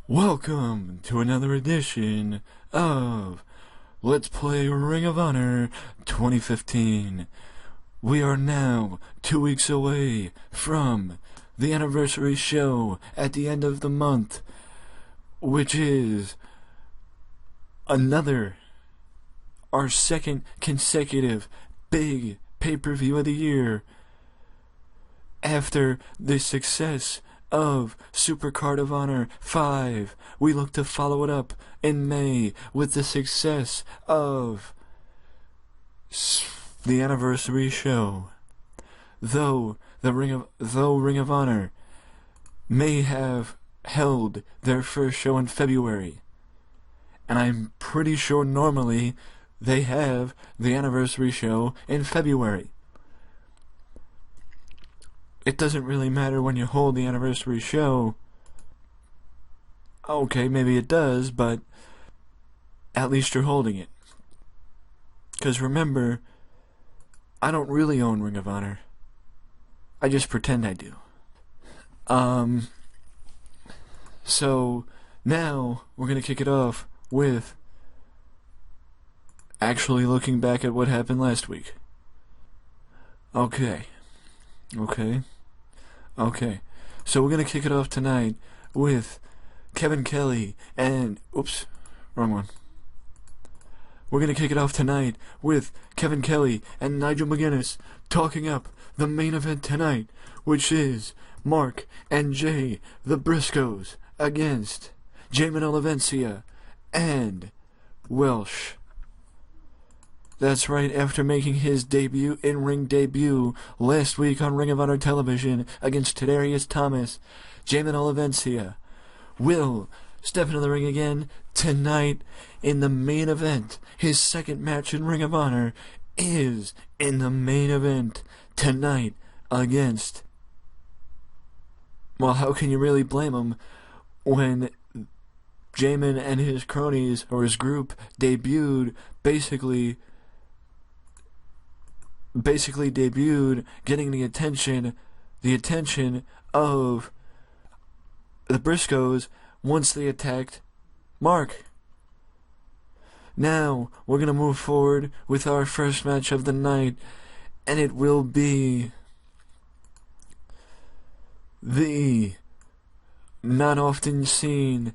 Welcome to another edition of Let's Play Ring of Honor 2015. We are now 2 weeks away from the anniversary show at the end of the month, which is our second consecutive big pay-per-view of the year after the success of Supercard of Honor 5. We look to follow it up in May with the success of the anniversary show. Though Ring of Honor may have held their first show in February, and I'm pretty sure normally they have the anniversary show in February. It doesn't really matter when you hold the anniversary show. Okay, maybe it does, but at least you're holding it. Because remember, I don't really own Ring of Honor. I just pretend I do. So now we're going to kick it off with actually looking back at what happened last week. Okay. So we're going to kick it off tonight with Kevin Kelly and... Oops, wrong one. We're going to kick it off tonight with Kevin Kelly and Nigel McGuinness talking up the main event tonight, which is Mark and Jay, the Briscoes, against Jamin Olivencia and Welsh. That's right, after making his in-ring debut last week on Ring of Honor television against Tadarius Thomas, Jamin Olivencia will step into the ring again tonight in the main event. His second match in Ring of Honor is in the main event tonight against... Well, how can you really blame him when Jamin and his cronies, or his group, debuted basically getting the attention of the Briscoes once they attacked Mark. Now we're going to move forward with our first match of the night, and it will be the not often seen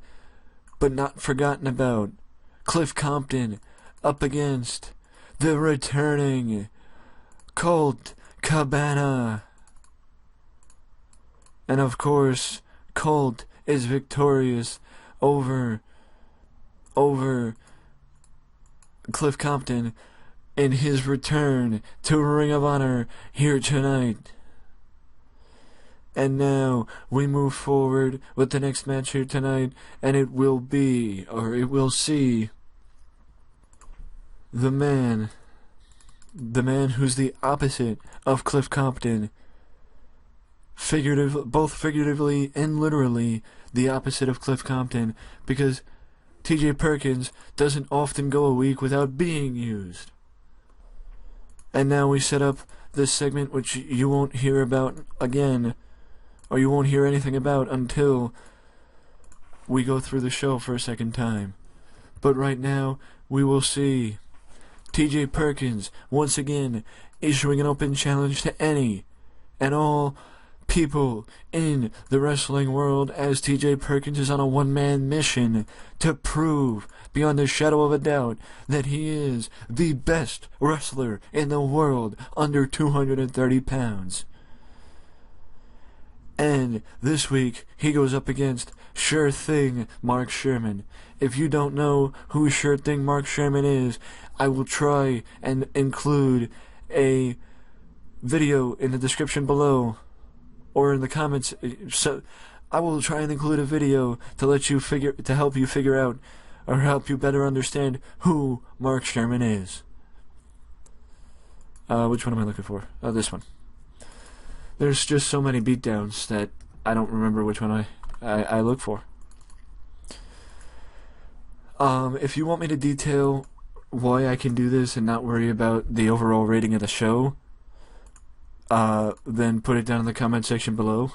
but not forgotten about Cliff Compton up against the returning Colt Cabana. And of course, Colt is victorious over Cliff Compton in his return to Ring of Honor here tonight. And now we move forward with the next match here tonight, and it will see the man who's the opposite of Cliff Compton, both figuratively and literally the opposite of Cliff Compton, because TJ Perkins doesn't often go a week without being used. And now we set up this segment, which you won't hear about again, or you won't hear anything about until we go through the show for a second time. But right now, we will see TJ Perkins once again issuing an open challenge to any and all people in the wrestling world, as TJ Perkins is on a one-man mission to prove beyond a shadow of a doubt that he is the best wrestler in the world under 230 pounds. And this week, he goes up against Sure Thing Mark Sherman. If you don't know who Sure Thing Mark Sherman is, I will try and include a video in the description below, or in the comments. So I will try and include a video to help you figure out, or help you better understand who Mark Sherman is. Which one am I looking for? Oh, this one. There's just so many beatdowns that I don't remember which one I look for. If you want me to detail why I can do this and not worry about the overall rating of the show, then put it down in the comment section below.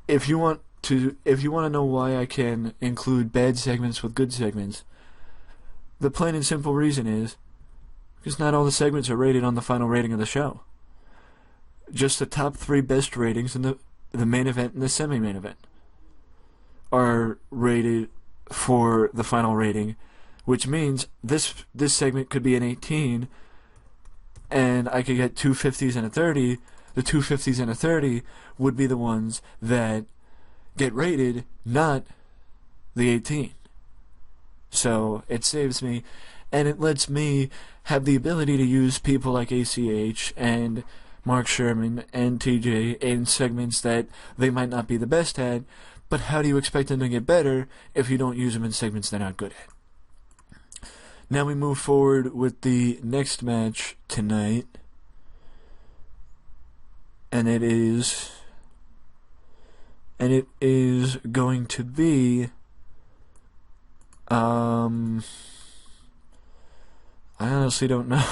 If you want if you want to know why I can include bad segments with good segments, the plain and simple reason is because not all the segments are rated on the final rating of the show. Just the top 3 best ratings in the main event and the semi-main event are rated for the final rating, which means this segment could be an 18, and I could get 2 50s and a 30. The 2 50s and a 30 would be the ones that get rated, not the 18. So it saves me, and it lets me have the ability to use people like ACH and Mark Sherman and TJ in segments that they might not be the best at, but how do you expect them to get better if you don't use them in segments they're not good at? Now we move forward with the next match tonight, and it is going to be I honestly don't know.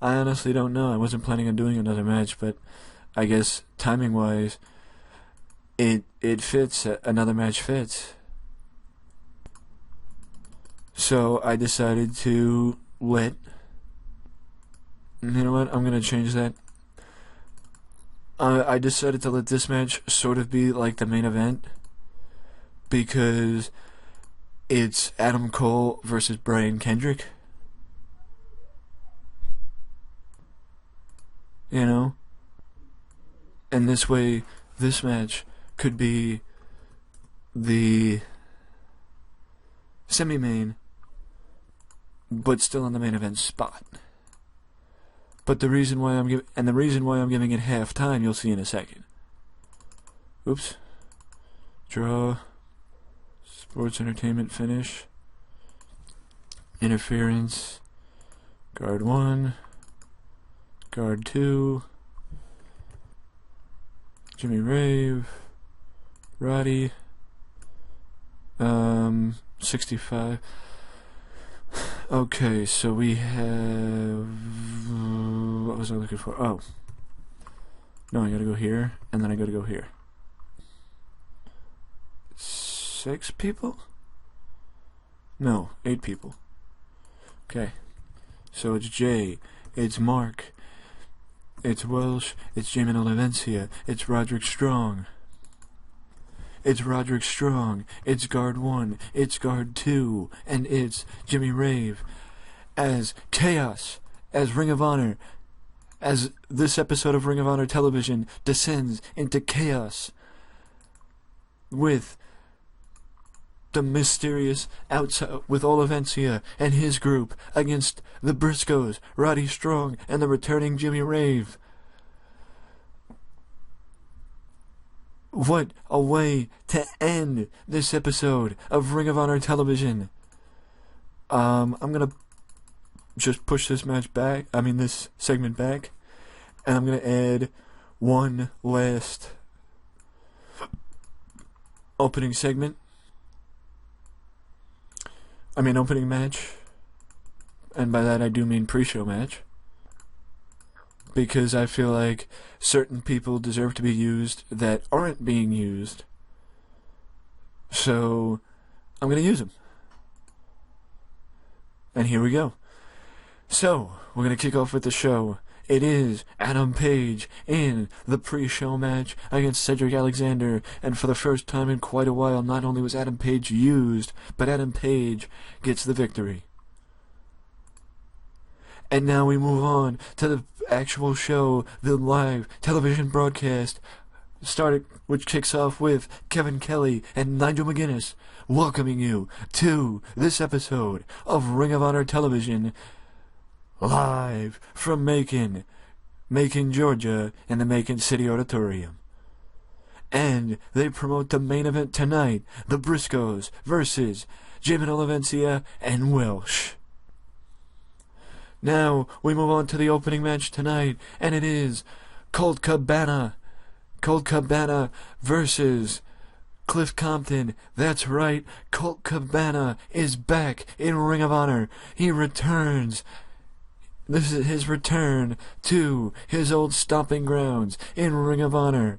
I honestly don't know. I wasn't planning on doing another match, but I guess timing wise it fits. Another match fits. So I decided to let, you know what, I'm gonna change that. I decided to let this match sort of be like the main event, because it's Adam Cole versus Brian Kendrick. You know? And this way, this match could be the semi-main, but still on the main event spot. But the reason why I'm giving it half time, you'll see in a second. Oops. Draw. Sports entertainment finish. Interference. Guard 1. Guard 2. Jimmy Rave. Roddy. 65. Okay, so we have... What was I looking for? Oh. No, I gotta go here, and then I gotta go here. 6 people? No, 8 people. Okay. So it's Jay, it's Mark, it's Welsh, it's Jamin Olivencia, it's Roderick Strong. It's Roderick Strong, it's Guard 1, it's Guard 2, and it's Jimmy Rave. As Chaos, as Ring of Honor, as this episode of Ring of Honor television descends into chaos with the mysterious outside, with Olivencia and his group against the Briscoes, Roddy Strong, and the returning Jimmy Rave. What a way to end this episode of Ring of Honor television. I'm gonna just push this match back, this segment back, and I'm gonna add one last opening segment. Opening match. And by that I do mean pre-show match. Because I feel like certain people deserve to be used that aren't being used. So I'm going to use them. And here we go. So, we're going to kick off with the show. It is Adam Page in the pre-show match against Cedric Alexander, and for the first time in quite a while, not only was Adam Page used, but Adam Page gets the victory. And now we move on to the actual show, the live television broadcast, which kicks off with Kevin Kelly and Nigel McGuinness welcoming you to this episode of Ring of Honor Television, live from Macon, Georgia, in the Macon City Auditorium. And they promote the main event tonight, the Briscoes versus Jamin Olivencia and Welsh. Now, we move on to the opening match tonight, and it is Colt Cabana versus Cliff Compton. That's right, Colt Cabana is back in Ring of Honor. He returns. This is his return to his old stomping grounds in Ring of Honor.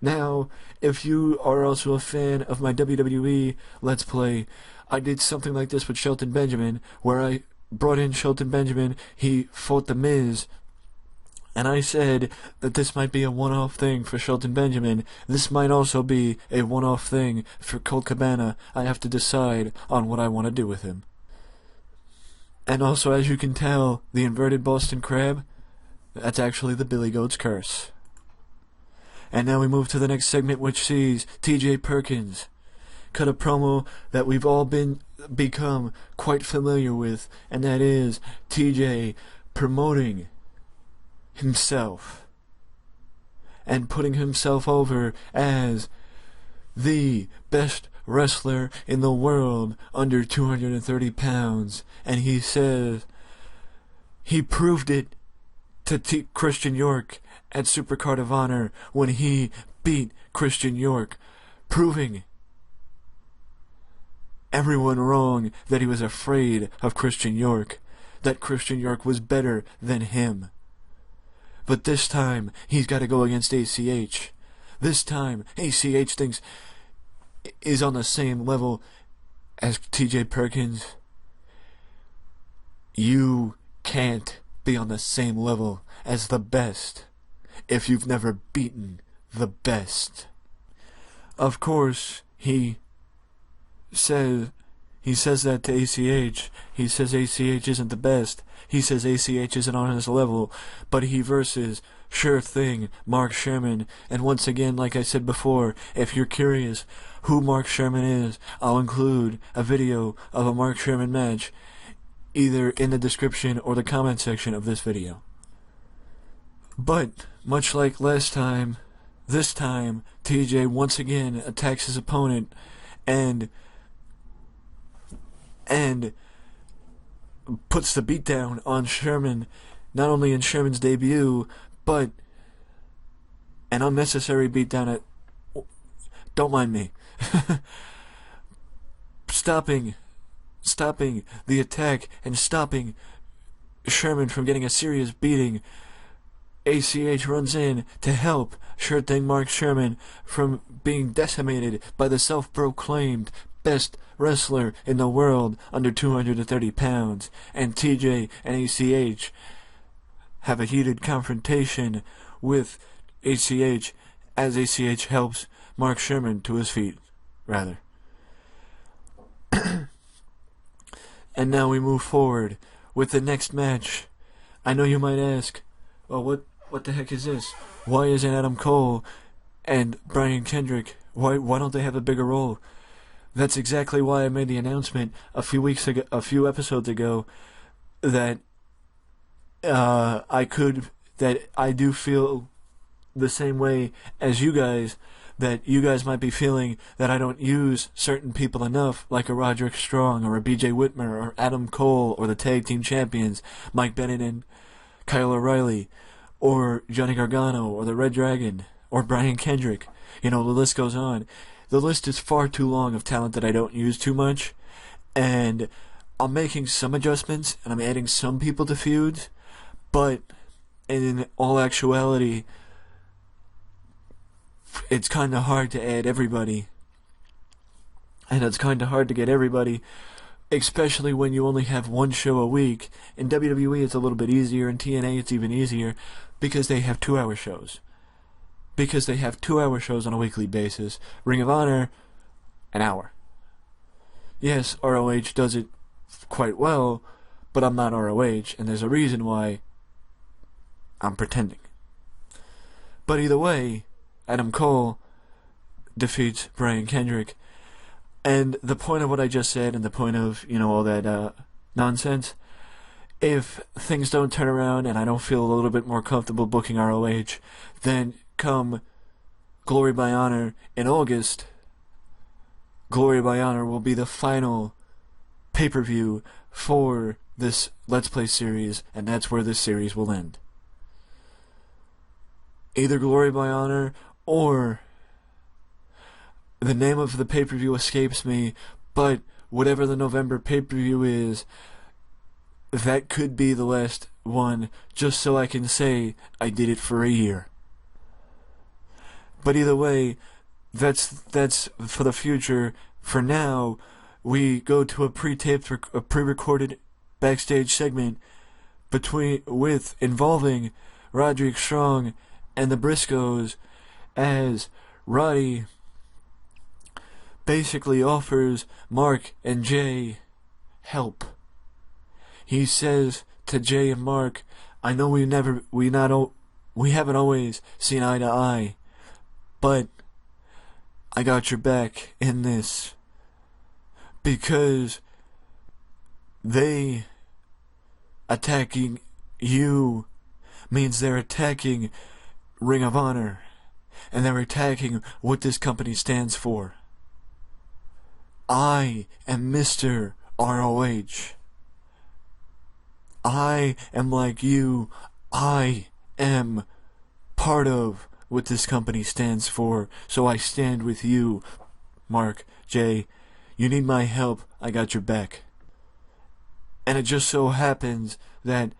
Now, if you are also a fan of my WWE Let's Play, I did something like this with Shelton Benjamin, where I brought in Shelton Benjamin, he fought The Miz, and I said that this might be a one-off thing for Shelton Benjamin. This might also be a one-off thing for Colt Cabana. I have to decide on what I want to do with him. And also, as you can tell, the inverted Boston Crab, that's actually the Billy Goat's curse. And now we move to the next segment, which sees T.J. Perkins cut a promo that we've all become quite familiar with, and that is T.J. promoting himself and putting himself over as the best wrestler in the world under 230 pounds, and he says he proved it to Christian York at Supercard of Honor when he beat Christian York, proving everyone wrong that he was afraid of Christian York, that Christian York was better than him. But this time, he's got to go against ACH. This time, ACH thinks is on the same level as TJ Perkins. You can't be on the same level as the best if you've never beaten the best. Of course, he says that to ACH. He says ACH isn't the best. He says ACH isn't on his level, but he versus sure thing Mark Sherman. And once again, like I said before, if you're curious who Mark Sherman is, I'll include a video of a Mark Sherman match either in the description or the comment section of this video. But much like last time, this time TJ once again attacks his opponent and puts the beatdown on Sherman, not only in Sherman's debut, but an unnecessary beatdown at... Don't mind me. stopping the attack and stopping Sherman from getting a serious beating. ACH runs in to help sure thing Mark Sherman from being decimated by the self-proclaimed best wrestler in the world under 230 pounds, and TJ and ACH have a heated confrontation with ACH as ACH helps Mark Sherman to his feet, rather. And now we move forward with the next match. I know you might ask, well, what the heck is this? Why isn't Adam Cole and Brian Kendrick, why don't they have a bigger role? That's exactly why I made the announcement a few episodes ago, that I do feel the same way as you guys, that you guys might be feeling that I don't use certain people enough, like a Roderick Strong or a BJ Whitmer or Adam Cole or the tag team champions, Mike Bennett and Kyle O'Reilly, or Johnny Gargano or the Red Dragon or Brian Kendrick. You know, the list goes on. The list is far too long of talent that I don't use too much, and I'm making some adjustments and I'm adding some people to feuds, but in all actuality, it's kind of hard to add everybody, and it's kind of hard to get everybody, especially when you only have one show a week. In WWE it's a little bit easier, in TNA it's even easier, because they have 2-hour shows. Because they have 2-hour shows on a weekly basis. Ring of Honor, an hour. Yes, ROH does it quite well, but I'm not ROH, and there's a reason why I'm pretending. But either way, Adam Cole defeats Brian Kendrick. And the point of what I just said, and the point of, all that nonsense, if things don't turn around and I don't feel a little bit more comfortable booking ROH, then come Glory by Honor in August, Glory by Honor will be the final pay-per-view for this Let's Play series, and that's where this series will end. Either Glory by Honor or the name of the pay-per-view escapes me, but whatever the November pay-per-view is, that could be the last one, just so I can say I did it for a year. But either way, that's for the future. For now, we go to a pre-recorded backstage segment involving Roderick Strong and the Briscoes, as Roddy basically offers Mark and Jay help. He says to Jay and Mark, "I know we haven't always seen eye to eye, but I got your back in this, because they attacking you means they're attacking Ring of Honor, and they're attacking what this company stands for. I am Mr. ROH. I am like you. I am part of what this company stands for, so I stand with you, Mark, Jay. You need my help, I got your back." And it just so happens that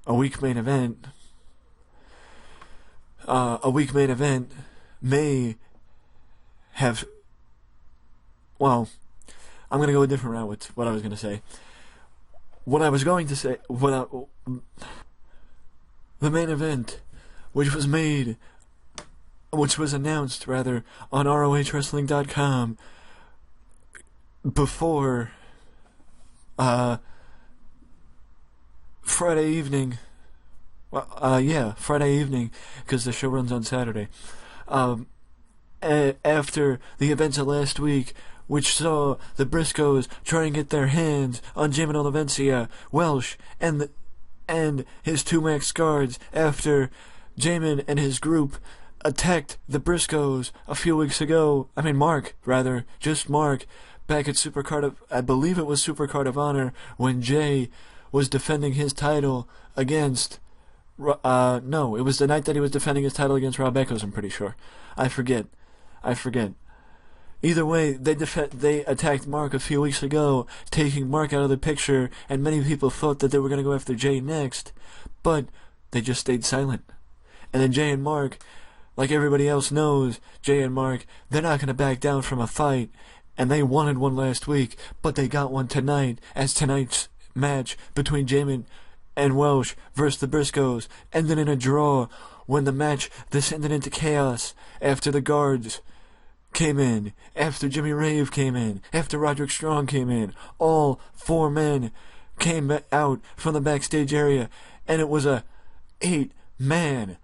a week main event may have, well, I'm going to go a different route with what I was going to say. The main event, which was announced on ROHWrestling.com before Friday evening. Friday evening, because the show runs on Saturday. After the events of last week, which saw the Briscoes try and get their hands on Jamin Olivencia, Welsh, and his two max guards, after Jamin and his group attacked the Briscoes a few weeks ago. Mark, back at I believe it was Supercard of Honor, when Jay was defending his title against, no, it was the night that he was defending his title against Rob Echoes, I'm pretty sure. I forget. Either way, they attacked Mark a few weeks ago, taking Mark out of the picture, and many people thought that they were going to go after Jay next, but they just stayed silent. And then Jay and Mark, like everybody else knows, Jay and Mark, they're not going to back down from a fight, and they wanted one last week, but they got one tonight, as tonight's match between Jamin and Welsh versus the Briscoes ended in a draw, when the match descended into chaos after the guards came in, after Jimmy Rave came in, after Roderick Strong came in. All four men came out from the backstage area, and it was a 8-man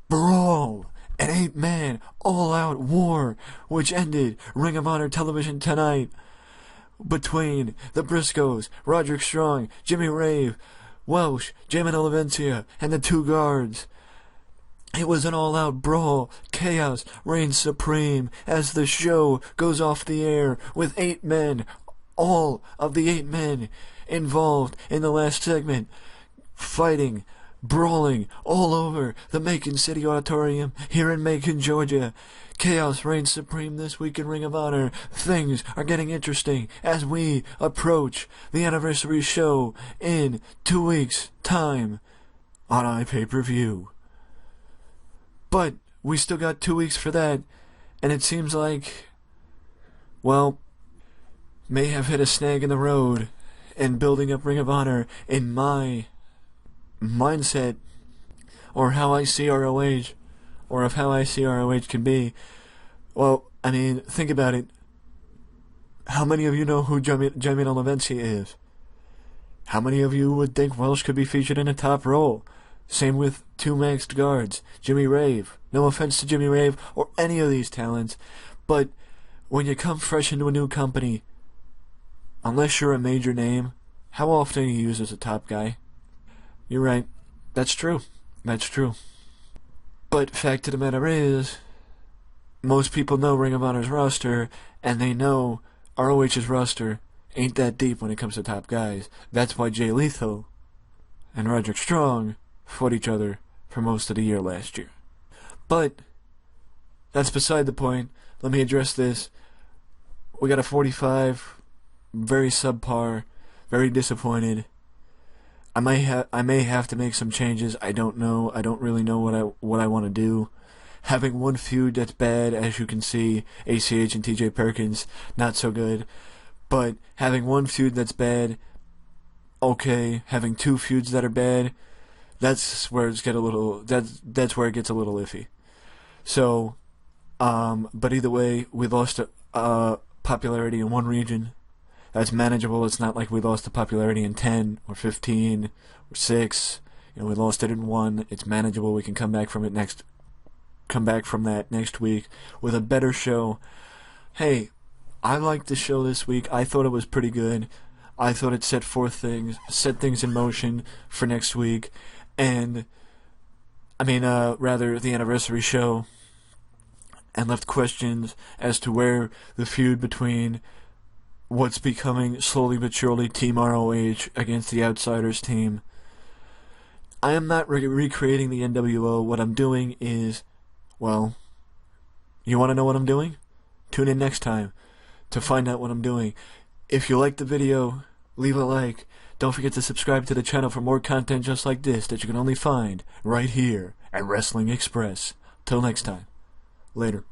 brawl, an 8-man all-out war, which ended Ring of Honor television tonight between the Briscoes, Roderick Strong, Jimmy Rave, Welsh, Jamin Olivencia, and the two guards. It was an all-out brawl. Chaos reigns supreme as the show goes off the air with 8 men. All of the 8 men involved in the last segment, fighting, brawling all over the Macon City Auditorium here in Macon, Georgia. Chaos reigns supreme this week in Ring of Honor. Things are getting interesting as we approach the anniversary show in 2 weeks' time on iPay-per-view. But we still got 2 weeks for that, and it seems like, well, may have hit a snag in the road in building up Ring of Honor in my mindset, or how I see ROH, or of how I see ROH can be. Well, think about it. How many of you know who Jamin Olivencia is? How many of you would think Welsh could be featured in a top role? Same with 2 maxed guards, Jimmy Rave. No offense to Jimmy Rave or any of these talents, but when you come fresh into a new company, unless you're a major name, how often are you used as a top guy? You're right. That's true. But fact of the matter is, most people know Ring of Honor's roster, and they know ROH's roster ain't that deep when it comes to top guys. That's why Jay Lethal and Roderick Strong fought each other for most of the year last year. But that's beside the point. Let me address this. We got a 45, very subpar, very disappointed. I may have to make some changes. I don't know. I don't really know what I want to do. having one feud that's bad, as you can see, ACH and TJ Perkins, not so good. But having one feud that's bad, okay. Having two feuds that are bad, that's where it's get a little. That's where it gets a little iffy. So, but either way, we lost popularity in one region. That's manageable. It's not like we lost the popularity in 10 or 15 or 6. We lost it in 1. It's manageable. We can come back from that next week with a better show. Hey, I liked the show this week. I thought it was pretty good. I thought it set things in motion for next week, and rather the anniversary show, and left questions as to where the feud between what's becoming slowly but surely Team ROH against the Outsiders team. I am not recreating the NWO. What I'm doing is, well, you want to know what I'm doing? Tune in next time to find out what I'm doing. If you like the video, leave a like. Don't forget to subscribe to the channel for more content just like this that you can only find right here at Wrestling Express. Till next time. Later.